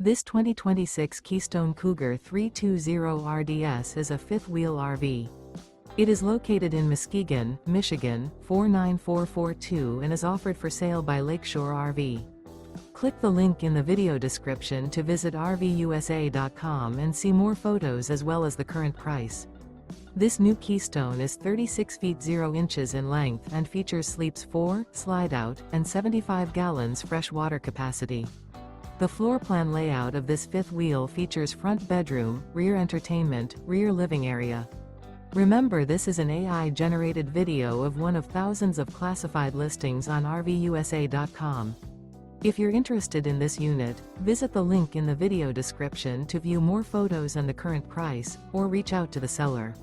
This 2026 Keystone Cougar 320 RDS is a fifth-wheel RV. It is located in Muskegon, Michigan, 49442 and is offered for sale by Lakeshore RV. Click the link in the video description to visit RVUSA.com and see more photos as well as the current price. This new Keystone is 36 feet 0 inches in length and features sleeps 4, slide-out, and 75 gallons fresh water capacity. The floor plan layout of this fifth wheel features front bedroom, rear entertainment, rear living area. Remember, this is an AI-generated video of one of thousands of classified listings on RVUSA.com. If you're interested in this unit, visit the link in the video description to view more photos and the current price, or reach out to the seller.